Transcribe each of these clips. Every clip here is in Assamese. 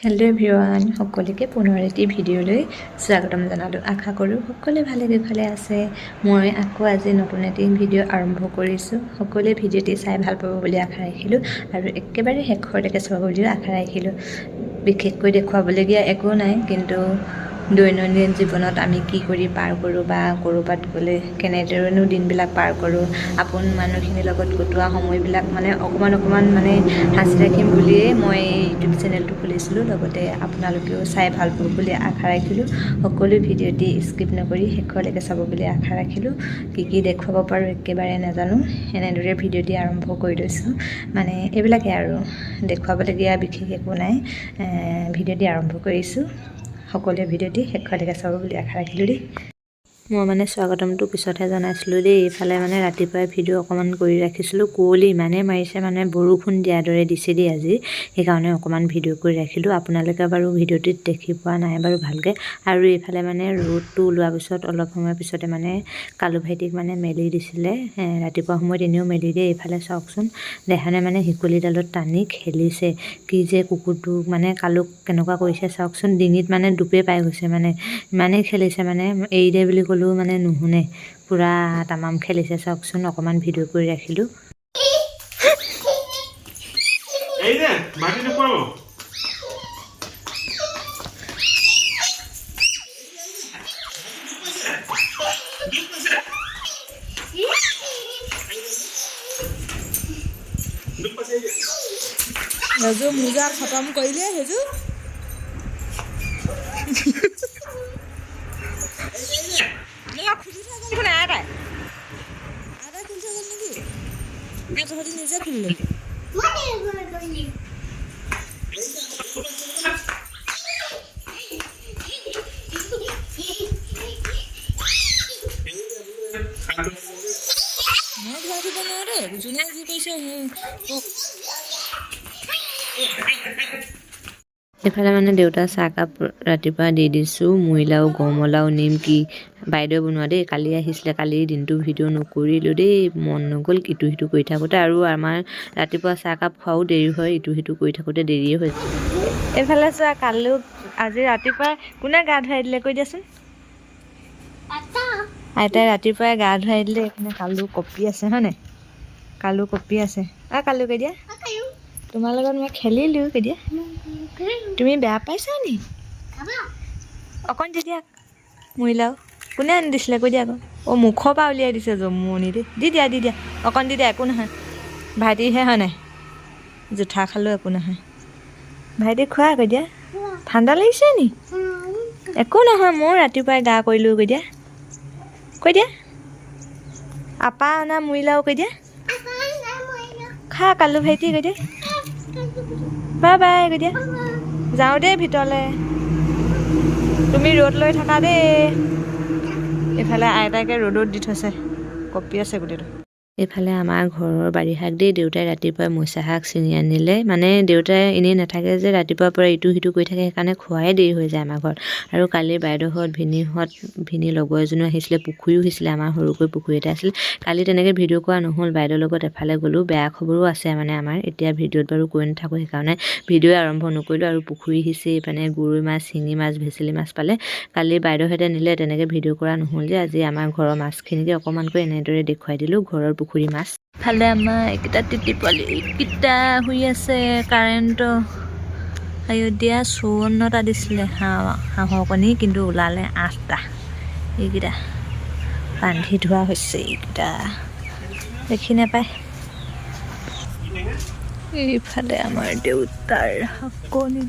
হেল্ল' এভৰিৱান, সকলোকে পুনৰ এটি ভিডিঅ'লৈ স্বাগতম জনালোঁ। আশা কৰোঁ সকলোৱে ভালে কুশলে আছে। মই আকৌ আজি নতুন এটি ভিডিঅ' আৰম্ভ কৰিছোঁ। সকলোৱে ভিডিঅ'টি চাই ভাল পাব বুলি আশা ৰাখিলোঁ আৰু একেবাৰে শেষলৈকে চাব বুলিও আশা ৰাখিলোঁ। বিশেষকৈ দেখুৱাবলগীয়া একো নাই, কিন্তু দৈনন্দিন জীৱনত আমি কি কৰি পাৰ কৰোঁ বা ক'ৰবাত গ'লে কেনেদৰেনো দিনবিলাক পাৰ কৰোঁ, আপোন মানুহখিনিৰ লগত কটোৱা সময়বিলাক অকণমান সাঁচি ৰাখিম বুলিয়েই মই ইউটিউব চেনেলটো খুলিছিলোঁ। লগতে আপোনালোকেও চাই ভাল পাব বুলি আশা ৰাখিলোঁ। সকলো ভিডিঅ'টি স্কিপ নকৰি শেষলৈকে চাব বুলি আশা ৰাখিলোঁ। কি দেখুৱাব পাৰোঁ একেবাৰে নাজানো, এনেদৰে ভিডিঅ'টি আৰম্ভ কৰি লৈছোঁ। এইবিলাকে আৰু দেখুৱাবলগীয়া বিশেষ একো নাই। ভিডিঅ'টি আৰম্ভ কৰিছোঁ। সকলোৱে ভিডিঅ'টি শেষলৈকে চাব বুলি আশা ৰাখিলোঁ দেই। মই স্বাগতমটো পিছতহে জনাইছিলোঁ দেই। এইফালে ৰাতিপুৱাই ভিডিঅ' অকণমান কৰি ৰাখিছিলোঁ। কুঁৱলী ইমানেই মাৰিছে, বৰষুণ দিয়াৰ দৰে দিছে দেই আজি। সেইকাৰণে অকণমান ভিডিঅ' কৰি ৰাখিলোঁ। আপোনালোকে বাৰু ভিডিঅ'টিত দেখি পোৱা নাই বাৰু ভালকৈ। আৰু এইফালে ৰ'দটো ওলোৱাৰ পিছত অলপ সময়ৰ পিছতে কালু ভাইটিক মেলি দিছিলে। ৰাতিপুৱা সময়ত এনেও মেলি দিয়ে। এইফালে চাওকচোন, দেহানে শিকলিডালত টানি খেলিছে। কি যে কুকুৰটোক কালুক কেনেকুৱা কৰিছে চাওকচোন। ডিঙিত দুপে পাই গৈছে। ইমানেই খেলিছে, এৰি দে বুলি ক'লেও নুশুনে। পূৰা তামাম খেলিছে চাওকচোন। অকণমান ভিডিঅ' কৰি ৰাখিলোঁ। হেজু মোজা খতম কৰিলে হেজু নিজে খুলিলে মই ধৰা দিব নোৱাৰো দেই। যোনে যি কৈছে এইফালে দেউতা চাহকাপ ৰাতিপুৱা দি দিছোঁ। মূৰিলাও, গৰমলাও, নিমকি বাইদেউ বনোৱা দেই। কালি আহিছিলে, কালিৰ দিনটো ভিডিঅ' নকৰিলোঁ দেই, মন নগ'ল। ইটো সিটো কৰি থাকোঁতে আৰু আমাৰ ৰাতিপুৱা চাহকাপ খোৱাও দেৰি হয়। ইটো সিটো কৰি থাকোঁতে দেৰিয়ে হৈ যায়। এইফালে চোৱা, কালুক আজি ৰাতিপুৱা কোনে গা ধুৱাই দিলে কৈ দিয়াচোন। আইতাই ৰাতিপুৱাই গা ধুৱাই দিলে। এইপিনে কালু কঁপি আছে, হয় নাই? কালু কঁপি আছে। কালু কৈ দিয়া, তোমাৰ লগত মই খেলিলোঁ কৈ দিয়া। তুমি বেয়া পাইছা নি? অকণ দি দিয়া মৰিলাও। কোনে আনি দিছিলে কৈ দিয়া আকৌ। মুখৰ পৰা উলিয়াই দিছে জমনি দেই। দি দিয়া অকণ দি দিয়া, একো নহয়। ভাইটিহে হয় নাই? জোঠা খালেও একো নহয়। ভাইটি খোৱা কৈ দিয়া। ঠাণ্ডা লাগিছে নি? একো নহয়, ময়ো ৰাতিপুৱাই গা কৰিলোঁ কৈ দিয়া। কৈ দিয়া, আপা অনা মৰিলাও কৈ দিয়া। খা কালু ভাইটি কৈ দিয়া। বাই বাই কৈ দিয়া। যাওঁ দেই ভিতৰলৈ, তুমি ৰ'দ লৈ থাকা দেই। এইফালে আইতাকে ৰ'দত দি থৈছে, কঁপি আছে গোটেইটো। এইফালে আমাৰ ঘৰৰ বাৰী শাক দেই। দেউতাই ৰাতিপুৱাই মৰিচা শাক ছিঙি আনিলে। দেউতাই এনেই নাথাকে যে, ৰাতিপুৱাৰ পৰা ইটো সিটো কৰি থাকে। সেইকাৰণে খোৱাই দেৰি হৈ যায় আমাৰ ঘৰত। আৰু কালি বাইদেউহঁত, ভিনিৰ লগৰ এজনীও আহিছিলে। পুখুৰীও হৈছিলে, আমাৰ সৰুকৈ পুখুৰী এটা আছিল। কালি তেনেকৈ ভিডিঅ' কৰা নহ'ল। বাইদেউৰ লগত এফালে গ'লোঁ। বেয়া খবৰো আছে আমাৰ। এতিয়া ভিডিঅ'ত বাৰু কৈ নাথাকোঁ, সেইকাৰণে ভিডিঅ' আৰম্ভ নকৰিলোঁ। আৰু পুখুৰী সিঁচি গৰৈ মাছ, শিঙি মাছ, ভেচেলি মাছ পালে। কালি বাইদেউহঁতে নিলে, তেনেকৈ ভিডিঅ' কৰা নহ'ল যে। আজি আমাৰ ঘৰৰ মাছখিনিকে অকণমানকৈ এনেদৰে দেখুৱাই দিলোঁ, ঘৰৰ পুখুৰী মাছ। ফালে আমাৰ এইকেইটা তিতি পোৱালি এইকেইটা শুই আছে। কাৰেণ্টৰ অযোধ্যা 54টা দিছিলে হাঁহৰ কণী, কিন্তু ওলালে 8টা। এইকেইটা বান্ধি থোৱা হৈছে। এইকেইটা দেখি নাপায়। এইফালে আমাৰ দেউতাৰ শাকনি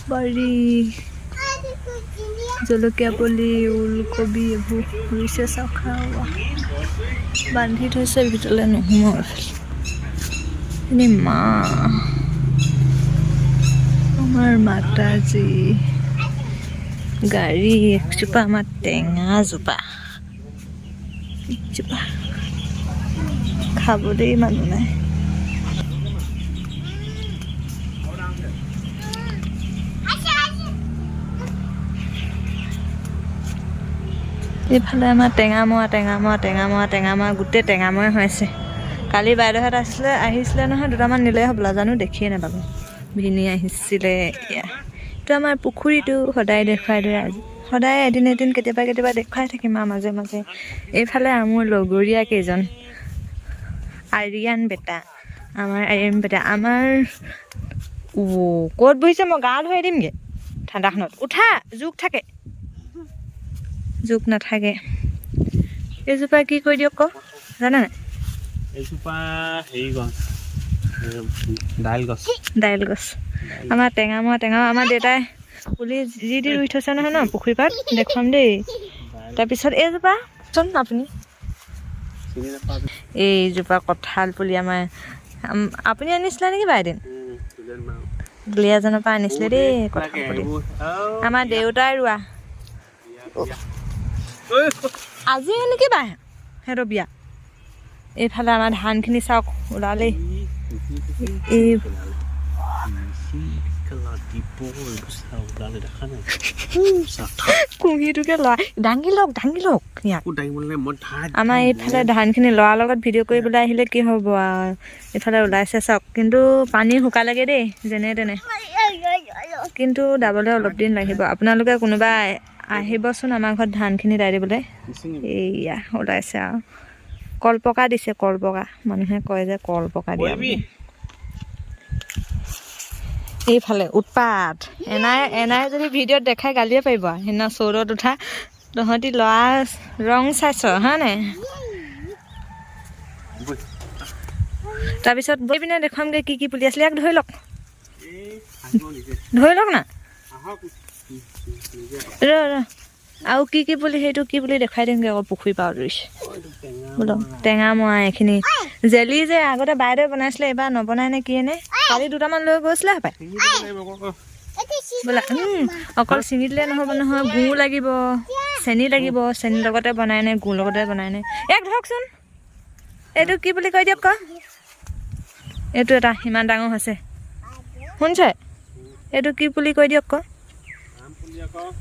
বাৰী, জলকীয়া পুলি, ওলকবি এইবোৰ ৰুইছে। চাওক, বান্ধি থৈছে, ভিতৰলৈ নোসোমাও। এনেই মা আমাৰ মাতাজী গাড়ী একজোপা, আমাৰ টেঙাজোপা একজোপা, খাবলৈ মানুহ নাই। এইফালে আমাৰ টেঙামৰা গোটেই টেঙামৰা হৈ আছে। কালি বাইদেউহঁত আহিছিলে নহয়, দুটামান নিলে হ'বলা, জানো দেখিয়ে নাপালোঁ। ভিনি আহিছিলে এয়া এইটো আমাৰ পুখুৰীটো সদায় দেখুৱাই দিয়ে আজি সদায় এদিন এদিন কেতিয়াবা কেতিয়াবা দেখুৱাই থাকিম আৰু মাজে মাজে এইফালে মোৰ লগৰীয়া কেইজন আৰিয়ান বেটা আমাৰ আৰিয়ান বেটা আমাৰ ক'ত বহিছে মই গা ধুৱাই দিমগৈ ঠাণ্ডাখনত উঠা জোক থাকে জোক নাথাকে এইজোপা কি কৰি দিয়ক ক জানা নাই এইজোপা হেৰি গছ দাইল গছ আমাৰ টেঙা আমাৰ দেউতাই পুলি যি দি ৰুই থৈছে নহয় ন পুখুৰী পাৰত দেখুৱাম দেই তাৰপিছত এইজোপা চোন আপুনি এইজোপা কঁঠাল পুলি আমাৰ আপুনি আনিছিলে নেকি বা এদিন দুলীয়াজনৰ পৰা আনিছিলে দেই কঁঠাল পুলি আমাৰ দেউতাই ৰোৱা আজি নেকি বা সিহঁতৰ বিয়া এইফালে আমাৰ ধানখিনি চাওক ওলালেই এই কুঁহিটোকে লৰাই দাঙি লওক ইয়াক আমাৰ এইফালে ধানখিনি লৰাৰ লগত ভিডিঅ' কৰিবলৈ আহিলে কি হ'ব আৰু এইফালে ওলাইছে চাওক কিন্তু পানী শুকালেগৈ দেই যেনে তেনে কিন্তু দাবলৈ অলপ দিন লাগিব আপোনালোকে কোনোবা আহিবচোন আমাৰ ঘৰত ধানখিনি দাই দিবলৈ এইয়া ওলাইছে আৰু কলপকা দিছে কলপকা মানুহে কয় যে কলপকা দিয়া এইফালে উৎপাত এনাই যদি ভিডিঅ'ত দেখাই গালিয়ে পাৰিব সেইদিনা চৌৰত উঠা তহঁতি ল'ৰা ৰং চাইছ হা নাই তাৰপিছত বহি পিনে দেখুৱামগৈ কি পুলি আছিলে ইয়াক ধৰি লওক না আৰু কি পুলি সেইটো কি পুলি দেখুৱাই দিমগৈ আকৌ পুখুৰী পাৰত ৰুইছে বোলো টেঙা মৰা এইখিনি জেলি যে আগতে বাইদেৱে বনাইছিলে এইবাৰ নবনাই নে কি এনে কালি দুটামান লৈ গৈছিলে হপায় বোলা অকল চিঙি দিলে নহ'ব নহয় গুড় লাগিব চেনি লাগিব চেনিৰ লগতে বনাই নে গুড় লগতে বনাই নে ইয়াক ধৰকচোন এইটো কি বুলি কৈ দিয়ক ক এইটো এটা ইমান ডাঙৰ হৈছে শুনছে এইটো কি পুলি কৈ দিয়ক ক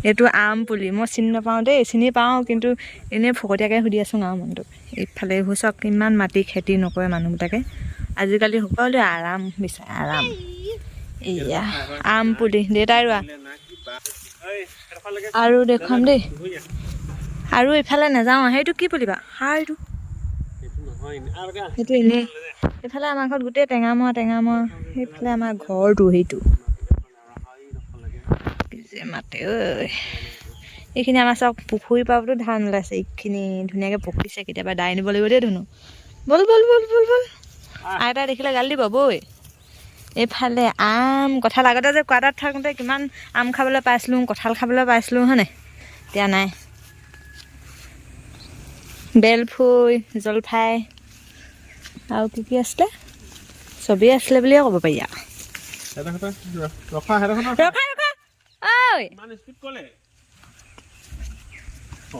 এইটো আম পুলি মই চিনি নাপাওঁ দেই চিনি পাওঁ কিন্তু এনেই ফকতীয়াকৈ সুধি আছোঁ গাঁৱৰ মানুহটোক এইফালে চাওক ইমান মাটি খেতি নকৰে মানুহবিলাকে আজিকালি সকলোৱে আৰাম বিচাৰে আৰাম এয়া আম পুলি দেউতাই ৰোৱা আৰু দেখুৱাম দেই আৰু এইফালে নাযাওঁ সেইটো কি পুলি বা সাৰটো সেইটো এনেই এইফালে আমাৰ ঘৰত গোটেই টেঙা মৰা সেইফালে আমাৰ ঘৰটো সেইটো মাতে ঐ এইখিনি আমাৰ চাওক পুখুৰীৰ পৰাতো ধান ওলাইছে এইখিনি ধুনীয়াকৈ পকিছে কেতিয়াবা দাই নিব লাগিব দেই ধুনু বল আইতাই দেখিলে গালি দিব বৈ এইফালে আম কঁঠাল আগতে যে কোৱাৰ্টাৰত থাকোঁতে কিমান আম খাবলৈ পাইছিলোঁ কঁঠাল খাবলৈ পাইছিলোঁ হয় নাই এতিয়া নাই বেলফুই জলফাই আৰু কি আছিলে চবেই আছিলে বুলিয়ে ক'ব পাৰি আৰু ঐ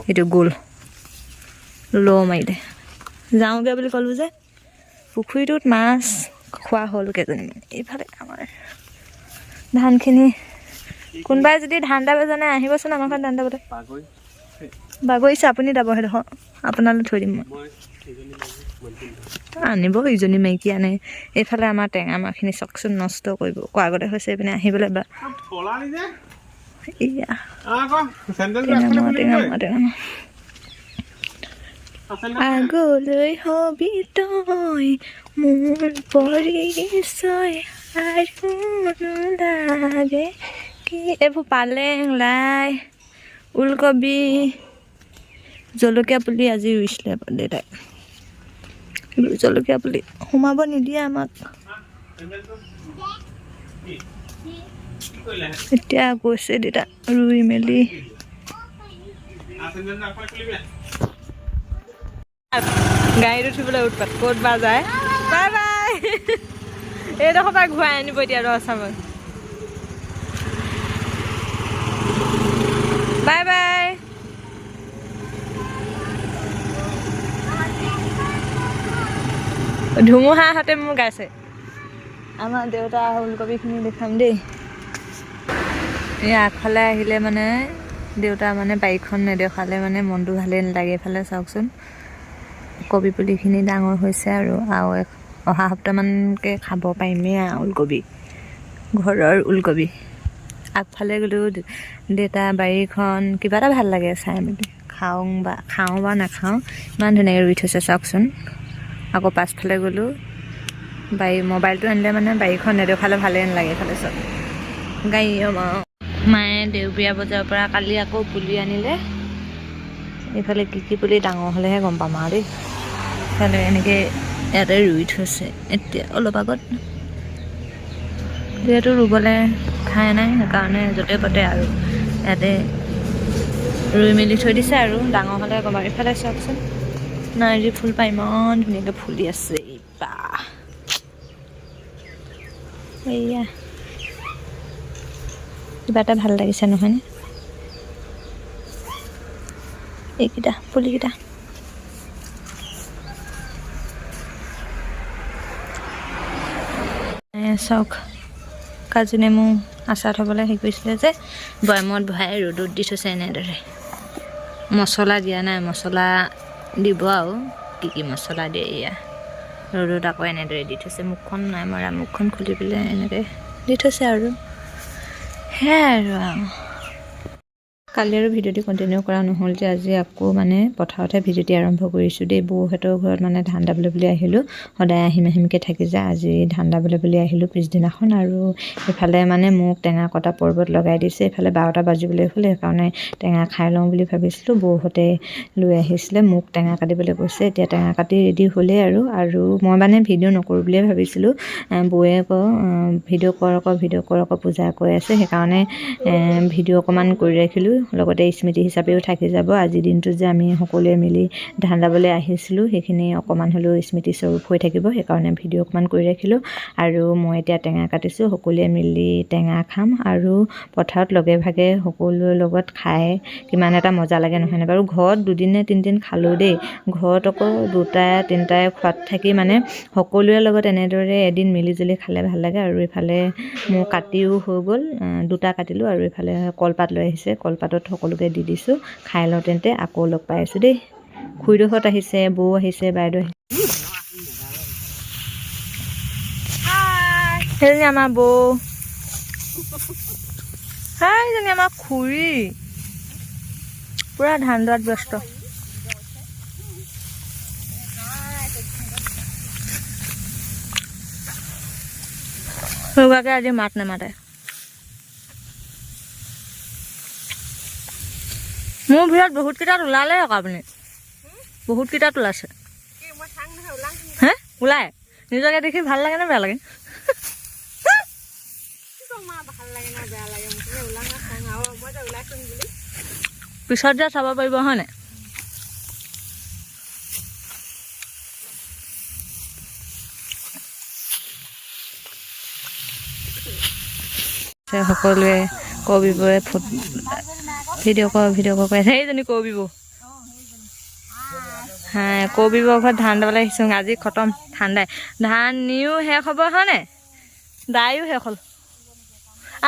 এইটো গ'ল ল মাৰিলে যাওঁগৈ বুলি ক'লোঁ যে পুখুৰীটোত মাছ খোৱা হ'ল কেইজনীমান এইফালে আমাৰ ধানখিনি কোনোবাই যদি ধান দাব জানে আহিবচোন আমাৰ ঘৰত ধান দাবলৈ বাগৰিছে আপুনি দাব সেইডোখৰ আপোনালৈ থৈ দিম মই আনিব ইজনী মাইকী আনে এইফালে আমাৰ টেঙা মাৰখিনি চাওকচোন নষ্ট কৰিব কোৱা আগতে হৈছে এইপিনে আহিবলৈ বা এয়া আগলৈ হবি তই মোৰ পৰিচয় আৰু লাগে কি এইবোৰ পালেং লাই ওলকবি জলকীয়া পুলি আজি ৰুইছিলে দেউতাই জলকীয়া পুলি সোমাব নিদিয়ে আমাক এতিয়া গৈছে দেউতা ৰুই মেলি গাড়ীত উঠিবলৈ উৎপাত ক'ত বা যায় বাই বাই এইডোখৰ পৰা ঘূৰাই আনিব এতিয়া ৰচামত বাই বাই ধুমুহাহঁতে মোৰ গাইছে আমাৰ দেউতা ওলকবিখিনি দেখাম দেই এই আগফালে আহিলে মানে দেউতা মানে বাৰীখন নেদেখালে মানে মনটো ভালেই নালাগে এইফালে চাওকচোন কবি পুলিখিনি ডাঙৰ হৈছে আৰু অহা সপ্তাহমানকৈ খাব পাৰিমেই ওলকবি ঘৰৰ ওলকবি। আগফালে গ'লেও দেউতা বাৰীখন কিবা এটা ভাল লাগে চাই মেলি। খাওঁ বা নাখাওঁ, ইমান ধুনীয়াকৈ ৰুই থৈছে চাওকচোন। আকৌ পাছফালে গ'লোঁ, মোবাইলটো আনিলে মানে বাৰীখন নেদেখালে ভালেই নালাগে। এইফালে চব গাড়ী মায়ে দেওবৰীয়া বজাৰৰ পৰা কালি আকৌ পুলি আনিলে। এইফালে কি পুলি ডাঙৰ হ'লেহে গম পাম আৰু দেই। এইফালে এনেকৈ ইয়াতে ৰুই থৈছে এতিয়া অলপ আগত। যিহেতু ৰুবলৈ ঠাই নাই, সেইকাৰণে য'তে পতে আৰু ইয়াতে ৰুই মেলি থৈ দিছে আৰু ডাঙৰ হ'লে গম পাম। এইফালে চাওকচোন, নাৰ্জী ফুল পাই ইমান ধুনীয়াকৈ ফুলি আছে। এইয়া কিবা এটা ভাল লাগিছে নহয়নে? এইকেইটা পুলিকেইটা চাওক, কাজু নেমু আচাৰ থ'বলৈ হেৰি কৰিছিলে যে বৈয়ামত ভৰাই ৰ'দত দি থৈছে এনেদৰে। মছলা দিয়া নাই, মছলা দিব আৰু কি মছলা দিয়ে। এয়া ৰ'দত আকৌ এনেদৰে দি থৈছে। মুখখন নাই মৰা, মুখখন খুলি পেলাই এনেকৈ দি থৈছে আৰু সেয়াই আৰু। কালি আৰু ভিডিঅ'টি কণ্টিনিউ কৰা নহ'ল যে আজি আকৌ মানে পথাৰতে ভিডিঅ'টি আৰম্ভ কৰিছোঁ দেই। বৌহঁতৰ ঘৰত মানে ধান দাবলৈ বুলি আহিলোঁ। সদায় আহিমকৈ থাকি যায়, আজি ধান দাবলৈ বুলি আহিলোঁ পিছদিনাখন। আৰু এইফালে মানে মোক টেঙা কটা পৰ্বত লগাই দিছে। এইফালে 12টা বাজিবলৈ হ'লে, সেইকাৰণে টেঙা খাই লওঁ বুলি ভাবিছিলোঁ। বৌহঁতে লৈ আহিছিলে, মোক টেঙা কাটিবলৈ কৈছে। এতিয়া টেঙা কাটি ৰেডি হ'লেই আৰু মই মানে ভিডিঅ' নকৰোঁ বুলিয়ে ভাবিছিলোঁ। বৌয়ে আকৌ ভিডিঅ' কৰ আকৌ পূজা কৈ আছে, সেইকাৰণে ভিডিঅ' অকণমান কৰি ৰাখিলোঁ। লগতে স্মৃতি হিচাপেও থাকি যাব। আজিৰ দিনটোত যে আমি সকলোৱে মিলি ধান দাবলৈ আহিছিলোঁ, সেইখিনি অকণমান হ'লেও স্মৃতিস্বৰূপ হৈ থাকিব। সেইকাৰণে ভিডিঅ' অকণমান কৰি ৰাখিলোঁ। আৰু মই এতিয়া টেঙা কাটিছোঁ, সকলোৱে মিলি টেঙা খাম। আৰু পথাৰত লগে ভাগে সকলোৰে লগত খাই কিমান এটা মজা লাগে নহয়নে বাৰু। ঘৰত 2 নে 3 দিন খালোঁ দেই। ঘৰত আকৌ 2টাই 3টাই খোৱাত থাকি মানে সকলোৰে লগত এনেদৰে এদিন মিলিজুলি খালে ভাল লাগে। আৰু এইফালে মোৰ কাটিও হৈ গ'ল, 2টা কাটিলোঁ। আৰু এইফালে কলপাত লৈ আহিছে, কলপাতত সকলোকে দি দিছোঁ। খাই লওঁ তেন্তে, আকৌ লগ পাই আছোঁ দেই। খুৰীদেউহঁত আহিছে, বৌ আহিছে, বাইদেউ আহিছে। সেইজনী আমাৰ বৌ, সেইজনী আমাৰ খুৰী, পূৰা ধান দোৱাত ব্যস্ত। সেইগৰাকী আজি মাত নেমাতে। মোৰ ভিতৰত বহুতকেইটাত ওলালে আকৌ আপুনি, বহুতকেইটাত ওলাইছে। হে ওলাই নিজকে দেখি ভাল লাগে নে বেয়া লাগে? পিছত যে চাব পাৰিব হয় নাই? সকলোৱে কবিবয়ে ভিডিঅ' কৈ আছে। সেইজনী কবিব, হ্যাঁ কবিবৰ ঘৰত ধান দাবলৈ আহিছোঁ। আজি খতম ধান দাই, ধান নিও শেষ হ'ব হয় নাই, দায়ো শেষ হ'ল।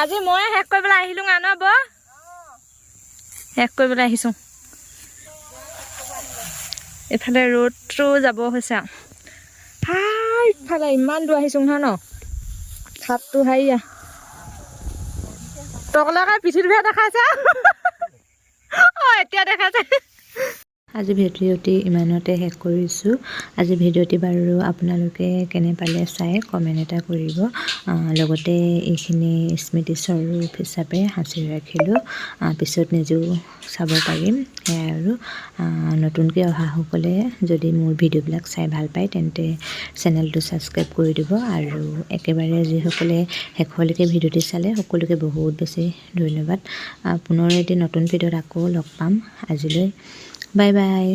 আজি মই শেষ কৰিবলৈ আহিলোঁ আনব, শেষ কৰিবলৈ আহিছোঁ। এইফালে ৰ'দটো যাব হৈছে আৰু ইফালে ইমান দূৰ আহিছোঁ নহয় ন। খাপটো হাৰিয়া তকলাকে পিঠিটোহে দেখাইছে। এতিয়া দেখাইছে। আজি ভিডিঅ'টি ইমানতে শেষ কৰিছোঁ। আজি ভিডিঅ'টি বাৰু আপোনালোকে কেনে পালে চাই কমেণ্ট এটা কৰিব। লগতে এইখিনি স্মৃতিস্বৰূপ হিচাপে সাঁচি ৰাখিলোঁ, পিছত নিজেও চাব পাৰিম। সেয়াই আৰু নতুনকৈ অহাসকলে যদি মোৰ ভিডিঅ'বিলাক চাই ভাল পায় তেন্তে চেনেলটো ছাবস্ক্ৰাইব কৰি দিব। আৰু একেবাৰে যিসকলে শেষলৈকে ভিডিঅ'টি চালে সকলোকে বহুত বেছি ধন্যবাদ। পুনৰ এটি নতুন ভিডিঅ'ত আকৌ লগ পাম। আজিলৈ বাই বাই।